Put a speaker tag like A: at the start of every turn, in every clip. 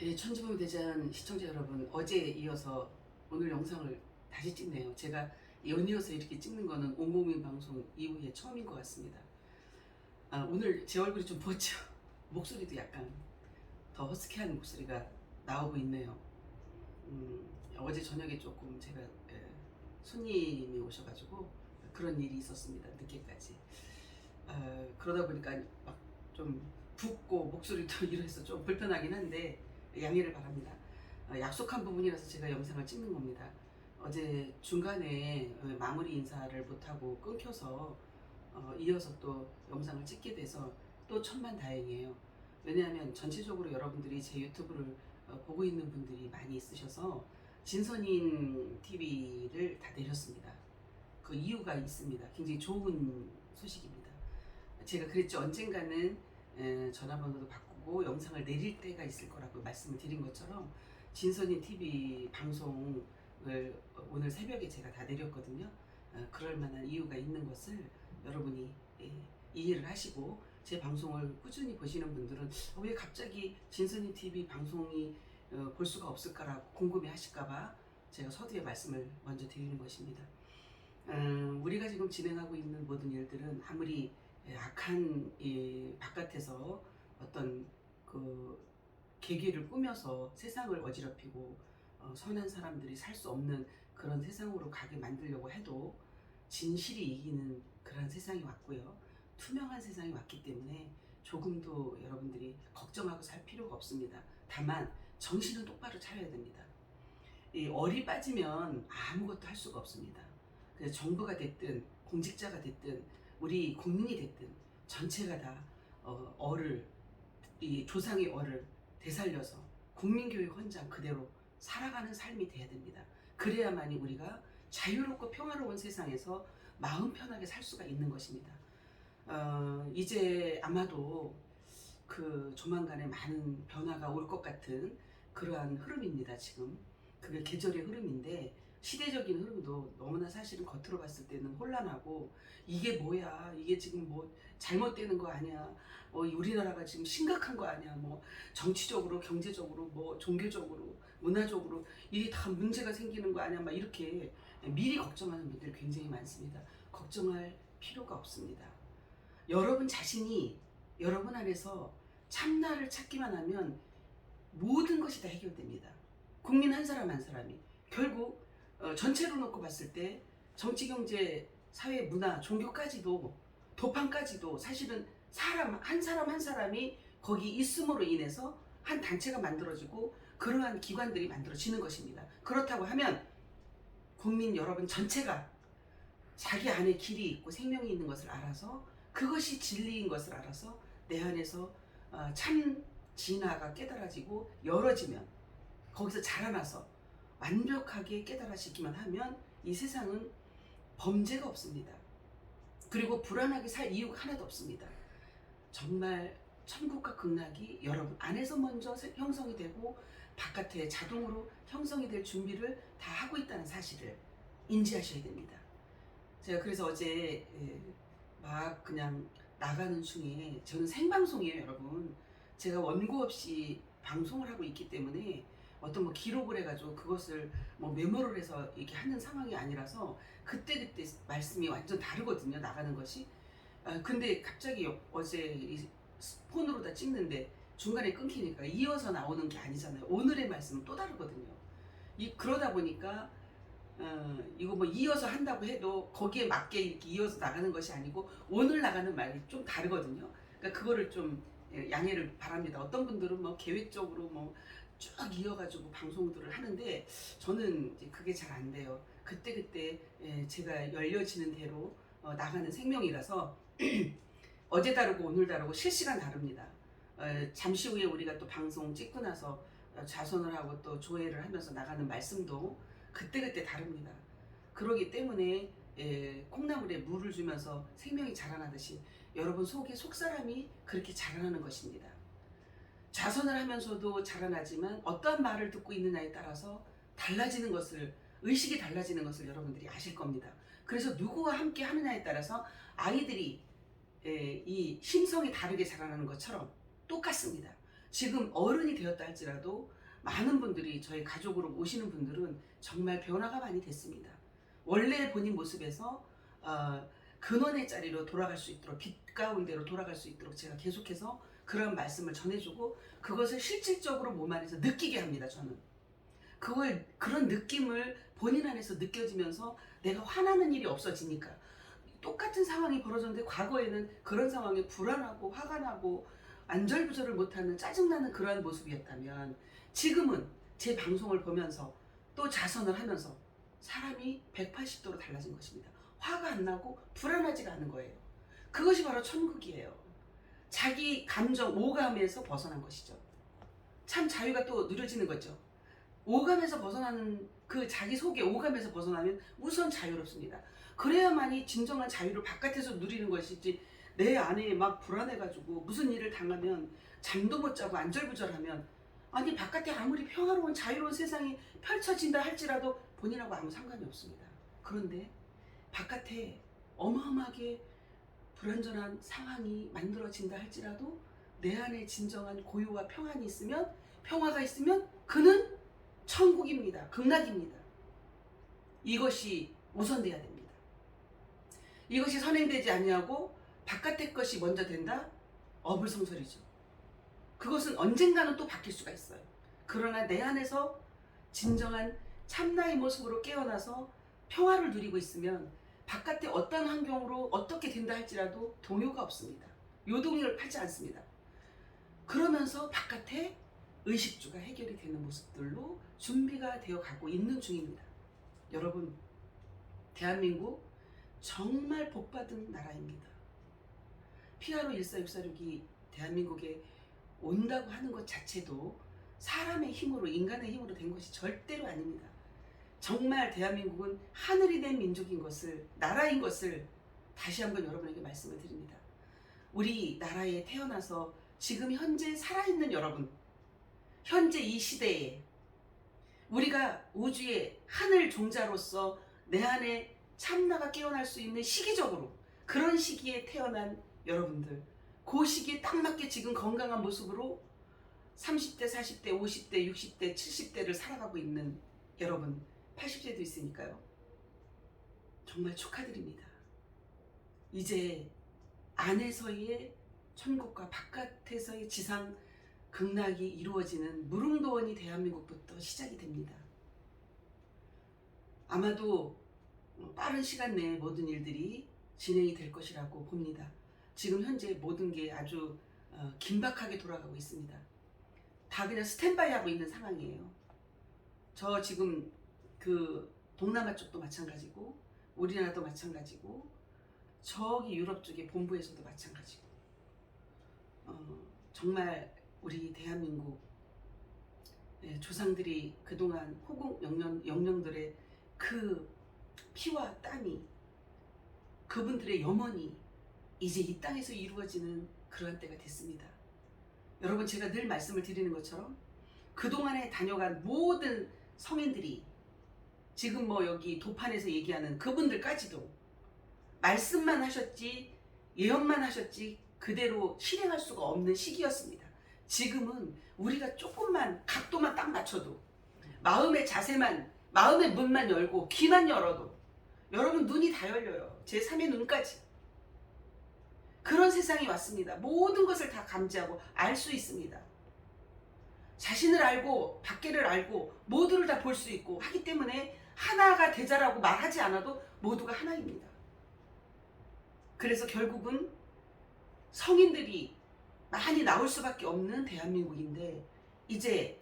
A: 예, 천지봉 대장 시청자 여러분, 어제에 이어서 오늘 영상을 다시 찍네요. 제가 연이어서 이렇게 찍는 거는 온고민 방송 이후에 처음인 것 같습니다. 오늘 제 얼굴이 좀 부었죠. 목소리도 약간 더 허스키한 목소리가 나오고 있네요. 어제 저녁에 조금 제가 손님이 오셔가지고 그런 일이 있었습니다. 늦게까지. 그러다 보니까 막 좀 붓고 목소리도 이래서 좀 불편하긴 한데 양해를 바랍니다. 약속한 부분이라서 제가 영상을 찍는 겁니다. 어제 중간에 마무리 인사를 못하고 끊겨서 이어서 또 영상을 찍게 돼서 또 천만다행이에요. 왜냐하면 전체적으로 여러분들이 제 유튜브를 보고 있는 분들이 많이 있으셔서 진선인 TV를 다 내렸습니다. 그 이유가 있습니다. 굉장히 좋은 소식입니다. 제가 그랬죠. 언젠가는 전화번호도 바꾸고 영상을 내릴 때가 있을 거라고 말씀을 드린 것처럼 진선인 TV 방송을 오늘 새벽에 제가 다 내렸거든요. 그럴 만한 이유가 있는 것을 여러분이 이해를 하시고 제 방송을 꾸준히 보시는 분들은 왜 갑자기 진선인 TV 방송이 볼 수가 없을까라고 궁금해 하실까봐 제가 서두에 말씀을 먼저 드리는 것입니다. 우리가 지금 진행하고 있는 모든 일들은 아무리 악한 이 바깥에서 어떤 그 계기를 꾸며서 세상을 어지럽히고 선한 사람들이 살 수 없는 그런 세상으로 가게 만들려고 해도 진실이 이기는 그런 세상이 왔고요. 투명한 세상이 왔기 때문에 조금도 여러분들이 걱정하고 살 필요가 없습니다. 다만 정신은 똑바로 차려야 됩니다. 이 얼이 빠지면 아무것도 할 수가 없습니다. 그래서 정부가 됐든 공직자가 됐든 우리 국민이 됐든 전체가 다 얼을 이 조상의 얼을 되살려서 국민교육 헌장 그대로 살아가는 삶이 돼야 됩니다. 그래야만이 우리가 자유롭고 평화로운 세상에서 마음 편하게 살 수가 있는 것입니다. 이제 아마도 그 조만간에 많은 변화가 올 것 같은 그러한 흐름입니다. 지금 그게 계절의 흐름인데 시대적인 흐름도 너무나 사실은 겉으로 봤을 때는 혼란하고 이게 뭐야, 이게 지금 뭐 잘못되는 거 아니야, 우리나라가 지금 심각한 거 아니야, 뭐 정치적으로 경제적으로 뭐 종교적으로 문화적으로 이게 다 문제가 생기는 거 아니야, 막 이렇게 미리 걱정하는 분들이 굉장히 많습니다. 걱정할 필요가 없습니다. 여러분 자신이 여러분 안에서 참나를 찾기만 하면 모든 것이 다 해결됩니다. 국민 한 사람 한 사람이 결국 전체로 놓고 봤을 때 정치, 경제, 사회, 문화, 종교까지도 도판까지도 사실은 사람 한 사람이 거기 있음으로 인해서 한 단체가 만들어지고 그러한 기관들이 만들어지는 것입니다. 그렇다고 하면 국민 여러분 전체가 자기 안에 길이 있고 생명이 있는 것을 알아서 그것이 진리인 것을 알아서 내 안에서 참 진화가 깨달아지고 열어지면 거기서 자라나서 완벽하게 깨달아지기만 하면 이 세상은 범죄가 없습니다. 그리고 불안하게 살 이유가 하나도 없습니다. 정말 천국과 극락이 여러분 안에서 먼저 형성이 되고 바깥에 자동으로 형성이 될 준비를 다 하고 있다는 사실을 인지하셔야 됩니다. 제가 그래서 어제 막 그냥 나가는 중에 저는 생방송이에요, 여러분. 제가 원고 없이 방송을 하고 있기 때문에 어떤 뭐 기록을 해가지고 그것을 뭐 메모를 해서 이렇게 하는 상황이 아니라서 그때그때 말씀이 완전 다르거든요, 나가는 것이. 근데 갑자기 어제 이 폰으로 다 찍는데 중간에 끊기니까 이어서 나오는 게 아니잖아요. 오늘의 말씀은 또 다르거든요. 그러다 보니까 이거 뭐 이어서 한다고 해도 거기에 맞게 이렇게 이어서 나가는 것이 아니고 오늘 나가는 말이 좀 다르거든요. 그러니까 그거를 좀 양해를 바랍니다. 어떤 분들은 뭐 계획적으로 뭐 쭉 이어가지고 방송들을 하는데 저는 이제 그게 잘 안 돼요. 그때그때 제가 열려지는 대로 나가는 생명이라서 어제 다르고 오늘 다르고 실시간 다릅니다. 잠시 후에 우리가 또 방송 찍고 나서 자선을 하고 또 조회를 하면서 나가는 말씀도 그때그때 다릅니다. 그러기 때문에 콩나물에 물을 주면서 생명이 자라나듯이 여러분 속에 속사람이 그렇게 자라나는 것입니다. 자선을 하면서도 자라나지만 어떠한 말을 듣고 있느냐에 따라서 달라지는 것을 의식이 달라지는 것을 여러분들이 아실 겁니다. 그래서 누구와 함께 하느냐에 따라서 아이들이 이 심성이 다르게 자라나는 것처럼 똑같습니다. 지금 어른이 되었다 할지라도 많은 분들이 저희 가족으로 오시는 분들은 정말 변화가 많이 됐습니다. 원래 본인 모습에서 근원의 자리로 돌아갈 수 있도록, 빛 가운데로 돌아갈 수 있도록 제가 계속해서 그런 말씀을 전해주고 그것을 실질적으로 몸 안에서 느끼게 합니다. 저는 그런 느낌을 본인 안에서 느껴지면서 내가 화나는 일이 없어지니까, 똑같은 상황이 벌어졌는데 과거에는 그런 상황에 불안하고 화가 나고 안절부절을 못하는 짜증나는 그러한 모습이었다면, 지금은 제 방송을 보면서 또 자선을 하면서 사람이 180도로 달라진 것입니다. 화가 안 나고 불안하지가 않은 거예요. 그것이 바로 천국이에요. 자기 감정 오감에서 벗어난 것이죠. 참 자유가 또 누려지는 거죠. 오감에서 벗어나는, 그 자기 속의 오감에서 벗어나면 우선 자유롭습니다. 그래야만이 진정한 자유를 바깥에서 누리는 것이지, 내 안에 막 불안해가지고 무슨 일을 당하면 잠도 못 자고 안절부절하면, 아니 바깥에 아무리 평화로운 자유로운 세상이 펼쳐진다 할지라도 본인하고 아무 상관이 없습니다. 그런데 바깥에 어마어마하게 불완전한 상황이 만들어진다 할지라도 내 안에 진정한 고요와 평안이 있으면, 평화가 있으면 그는 천국입니다. 극락입니다. 이것이 우선돼야 됩니다. 이것이 선행되지 아니하고 바깥의 것이 먼저 된다? 어불성설이죠. 그것은 언젠가는 또 바뀔 수가 있어요. 그러나 내 안에서 진정한 참나의 모습으로 깨어나서 평화를 누리고 있으면 바깥의 어떤 환경으로 어떻게 된다 할지라도 동요가 없습니다. 요동을 하지 않습니다. 그러면서 바깥에 의식주가 해결이 되는 모습들로 준비가 되어 가고 있는 중입니다. 여러분, 대한민국 정말 복받은 나라입니다. 피아로 1466이 대한민국에 온다고 하는 것 자체도 사람의 힘으로, 인간의 힘으로 된 것이 절대로 아닙니다. 정말 대한민국은 하늘이 된 민족인 것을, 나라인 것을 다시 한번 여러분에게 말씀을 드립니다. 우리 나라에 태어나서 지금 현재 살아있는 여러분, 현재 이 시대에 우리가 우주의 하늘 종자로서 내 안에 참나가 깨어날 수 있는 시기적으로 그런 시기에 태어난 여러분들, 그 시기에 딱 맞게 지금 건강한 모습으로 30대, 40대, 50대, 60대, 70대를 살아가고 있는 여러분, 80대도 있으니까요. 정말 축하드립니다. 이제 안에서의 천국과 바깥에서의 지상 극락이 이루어지는 무릉도원이 대한민국부터 시작이 됩니다. 아마도 빠른 시간 내에 모든 일들이 진행이 될 것이라고 봅니다. 지금 현재 모든 게 아주 긴박하게 돌아가고 있습니다. 다 그냥 스탠바이 하고 있는 상황이에요. 저 지금 그 동남아 쪽도 마찬가지고, 우리나라도 마찬가지고, 저기 유럽 쪽의 본부에서도 마찬가지고, 정말 우리 대한민국 조상들이 그동안 호국 영령들의 그 피와 땀이, 그분들의 염원이 이제 이 땅에서 이루어지는 그러한 때가 됐습니다. 여러분, 제가 늘 말씀을 드리는 것처럼 그동안에 다녀간 모든 성인들이 지금 뭐 여기 도판에서 얘기하는 그분들까지도 말씀만 하셨지, 예언만 하셨지 그대로 실행할 수가 없는 시기였습니다. 지금은 우리가 조금만 각도만 딱 맞춰도, 마음의 자세만, 마음의 문만 열고 귀만 열어도 여러분 눈이 다 열려요. 제3의 눈까지. 그런 세상이 왔습니다. 모든 것을 다 감지하고 알 수 있습니다. 자신을 알고 밖에를 알고 모두를 다 볼 수 있고 하기 때문에 하나가 되자라고 말하지 않아도 모두가 하나입니다. 그래서 결국은 성인들이 많이 나올 수밖에 없는 대한민국인데, 이제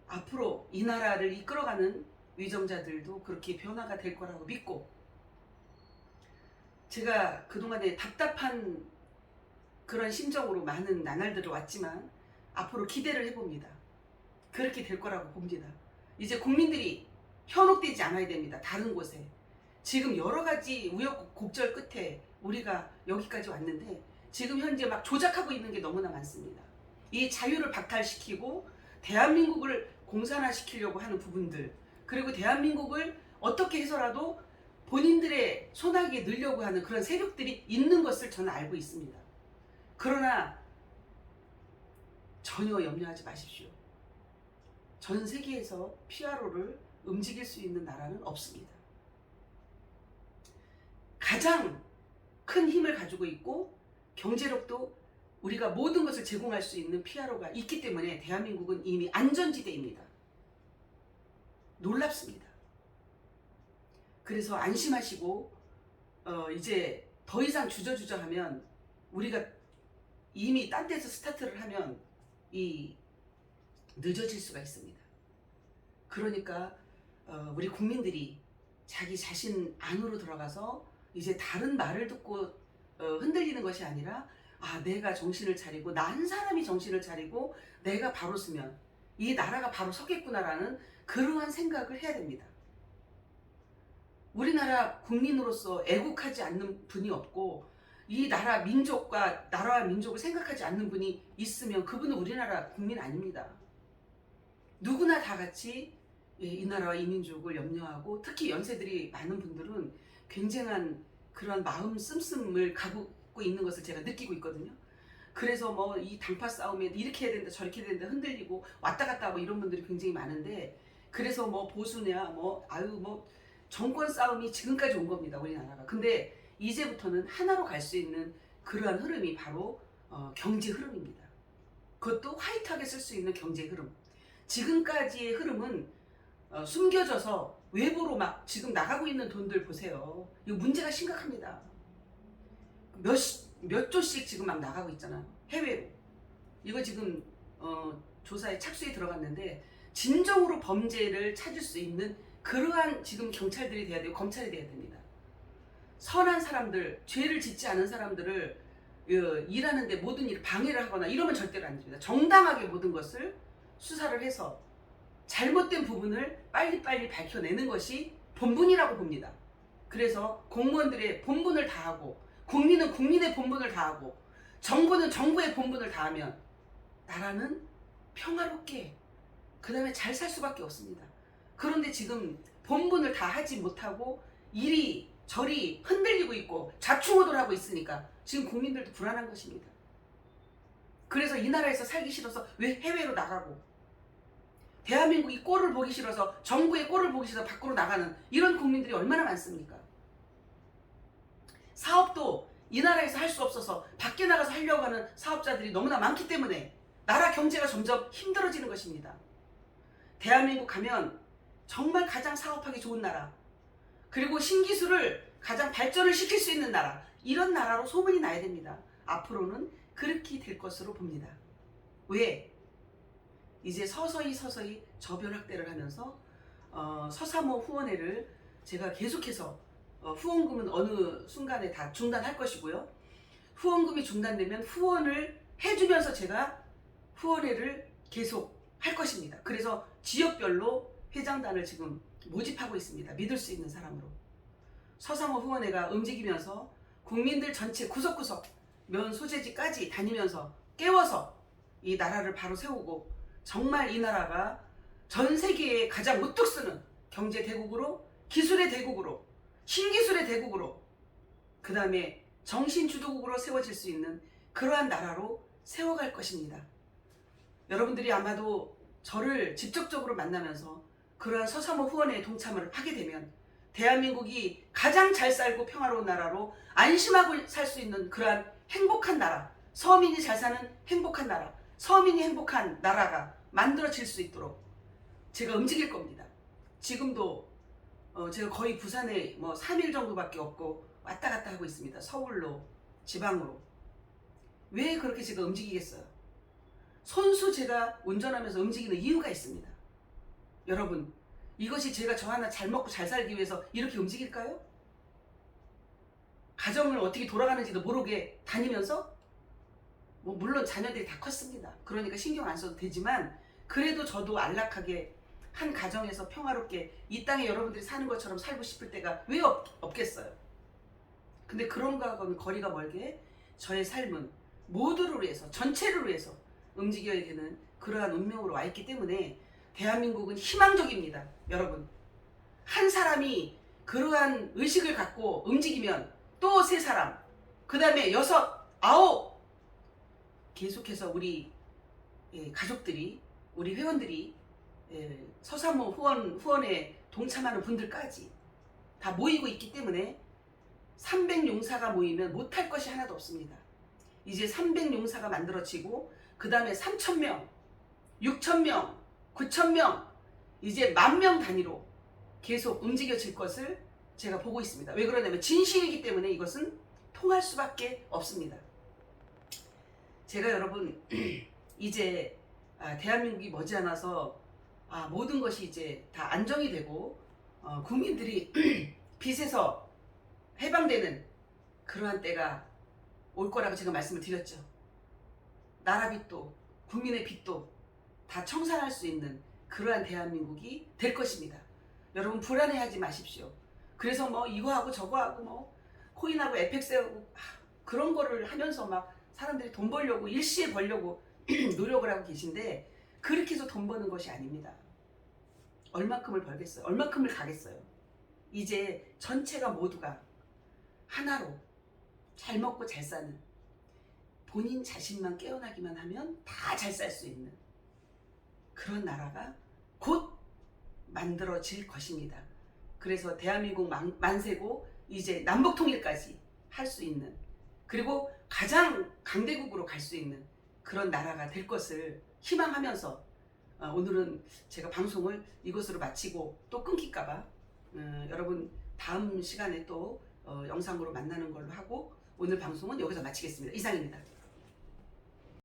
A: 앞으로 이 나라를 이끌어가는 위정자들도 그렇게 변화가 될 거라고 믿고, 제가 그동안에 답답한 그런 심정으로 많은 나날들을 왔지만 앞으로 기대를 해봅니다. 그렇게 될 거라고 봅니다. 이제 국민들이 현혹되지 않아야 됩니다. 다른 곳에. 지금 여러 가지 우여곡절 끝에 우리가 여기까지 왔는데 지금 현재 막 조작하고 있는 게 너무나 많습니다. 이 자유를 박탈시키고 대한민국을 공산화시키려고 하는 부분들, 그리고 대한민국을 어떻게 해서라도 본인들의 손아귀에 넣으려고 하는 그런 세력들이 있는 것을 저는 알고 있습니다. 그러나 전혀 염려하지 마십시오. 전 세계에서 피아로를 움직일 수 있는 나라는 없습니다. 가장 큰 힘을 가지고 있고 경제력도 우리가 모든 것을 제공할 수 있는 피아로가 있기 때문에 대한민국은 이미 안전지대입니다. 놀랍습니다. 그래서 안심하시고 이제 더 이상 주저주저하면 우리가 이미 딴 데서 스타트를 하면 늦어질 수가 있습니다. 그러니까 우리 국민들이 자기 자신 안으로 들어가서 이제 다른 말을 듣고 흔들리는 것이 아니라 내가 정신을 차리고 나 한 사람이 정신을 차리고 내가 바로 서면 이 나라가 바로 서겠구나라는 그러한 생각을 해야 됩니다. 우리나라 국민으로서 애국하지 않는 분이 없고 이 나라 민족과 나라와 민족을 생각하지 않는 분이 있으면 그분은 우리나라 국민 아닙니다. 누구나 다 같이 이 나라와 이 민족을 염려하고 특히 연세들이 많은 분들은 굉장한 그런 마음 씀씀을 갖고 있는 것을 제가 느끼고 있거든요. 그래서 뭐 이 당파 싸움에 이렇게 해야 된다 저렇게 해야 된다 흔들리고 왔다 갔다 하고 이런 분들이 굉장히 많은데 그래서 뭐 보수냐 정권 싸움이 지금까지 온 겁니다. 우리나라가. 근데 이제부터는 하나로 갈 수 있는 그러한 흐름이 바로 경제 흐름입니다. 그것도 화이트하게 쓸 수 있는 경제 흐름. 지금까지의 흐름은 숨겨져서 외부로 막 지금 나가고 있는 돈들 보세요. 이거 문제가 심각합니다. 몇 조씩 지금 막 나가고 있잖아요. 해외로. 이거 지금 조사에 착수에 들어갔는데 진정으로 범죄를 찾을 수 있는 그러한 지금 경찰들이 돼야 되고 검찰이 돼야 됩니다. 선한 사람들, 죄를 짓지 않은 사람들을 일하는데 모든 일 방해를 하거나 이러면 절대로 안 됩니다. 정당하게 모든 것을 수사를 해서 잘못된 부분을 빨리빨리 밝혀내는 것이 본분이라고 봅니다. 그래서 공무원들의 본분을 다하고 국민은 국민의 본분을 다하고 정부는 정부의 본분을 다하면 나라는 평화롭게 그 다음에 잘 살 수밖에 없습니다. 그런데 지금 본분을 다 하지 못하고 이리 저리 흔들리고 있고 좌충우돌하고 있으니까 지금 국민들도 불안한 것입니다. 그래서 이 나라에서 살기 싫어서 왜 해외로 나가고 대한민국이 꼴을 보기 싫어서 정부의 꼴을 보기 싫어서 밖으로 나가는 이런 국민들이 얼마나 많습니까? 사업도 이 나라에서 할 수 없어서 밖에 나가서 하려고 하는 사업자들이 너무나 많기 때문에 나라 경제가 점점 힘들어지는 것입니다. 대한민국 가면 정말 가장 사업하기 좋은 나라, 그리고 신기술을 가장 발전을 시킬 수 있는 나라, 이런 나라로 소문이 나야 됩니다. 앞으로는 그렇게 될 것으로 봅니다. 왜? 이제 서서히 저변 확대를 하면서 서사모 후원회를 제가 계속해서 후원금은 어느 순간에 다 중단할 것이고요. 후원금이 중단되면 후원을 해주면서 제가 후원회를 계속 할 것입니다. 그래서 지역별로 회장단을 지금 모집하고 있습니다. 믿을 수 있는 사람으로. 서사모 후원회가 움직이면서 국민들 전체 구석구석 면 소재지까지 다니면서 깨워서 이 나라를 바로 세우고 정말 이 나라가 전 세계에 가장 우뚝 서는 경제 대국으로, 기술의 대국으로, 신기술의 대국으로, 그 다음에 정신 주도국으로 세워질 수 있는 그러한 나라로 세워갈 것입니다. 여러분들이 아마도 저를 직접적으로 만나면서 그러한 서사모 후원회에 동참을 하게 되면 대한민국이 가장 잘 살고 평화로운 나라로 안심하고 살 수 있는 그러한 행복한 나라, 서민이 잘 사는 행복한 나라, 서민이 행복한 나라가 만들어질 수 있도록 제가 움직일 겁니다. 지금도 제가 거의 부산에 3일 정도밖에 없고 왔다 갔다 하고 있습니다. 서울로, 지방으로. 왜 그렇게 제가 움직이겠어요? 손수 제가 운전하면서 움직이는 이유가 있습니다. 여러분, 이것이 제가 저 하나 잘 먹고 잘 살기 위해서 이렇게 움직일까요? 가정을 어떻게 돌아가는지도 모르게 다니면서? 물론 자녀들이 다 컸습니다. 그러니까 신경 안 써도 되지만 그래도 저도 안락하게 한 가정에서 평화롭게 이 땅에 여러분들이 사는 것처럼 살고 싶을 때가 왜 없겠어요? 근데 그런 거하고는 거리가 멀게 저의 삶은 모두를 위해서, 전체를 위해서 움직여야 되는 그러한 운명으로 와 있기 때문에 대한민국은 희망적입니다. 여러분, 한 사람이 그러한 의식을 갖고 움직이면 또 세 사람, 그 다음에 6, 9 계속해서 우리 가족들이, 우리 회원들이, 서사모 후원에 동참하는 분들까지 다 모이고 있기 때문에 300용사가 모이면 못할 것이 하나도 없습니다. 이제 300용사가 만들어지고 그 다음에 3,000명, 6,000명, 9,000명, 이제 10,000명 단위로 계속 움직여질 것을 제가 보고 있습니다. 왜 그러냐면 진실이기 때문에 이것은 통할 수밖에 없습니다. 제가 여러분 이제 대한민국이 머지않아서 모든 것이 이제 다 안정이 되고 국민들이 빚에서 해방되는 그러한 때가 올 거라고 제가 말씀을 드렸죠. 나라 빚도 국민의 빚도 다 청산할 수 있는 그러한 대한민국이 될 것입니다. 여러분 불안해하지 마십시오. 그래서 뭐 이거하고 저거하고 뭐 코인하고 FX하고 그런 거를 하면서 막 사람들이 돈 벌려고 일시에 벌려고 노력을 하고 계신데 그렇게 해서 돈 버는 것이 아닙니다. 얼마큼을 벌겠어요? 얼마큼을 가겠어요? 이제 전체가 모두가 하나로 잘 먹고 잘 사는, 본인 자신만 깨어나기만 하면 다 잘 살 수 있는 그런 나라가 곧 만들어질 것입니다. 그래서 대한민국 만세고 이제 남북통일까지 할 수 있는, 그리고 가장 강대국으로 갈 수 있는 그런 나라가 될 것을 희망하면서 오늘은 제가 방송을 이것으로 마치고 또 끊길까봐 여러분 다음 시간에 또 영상으로 만나는 걸로 하고 오늘 방송은 여기서 마치겠습니다. 이상입니다.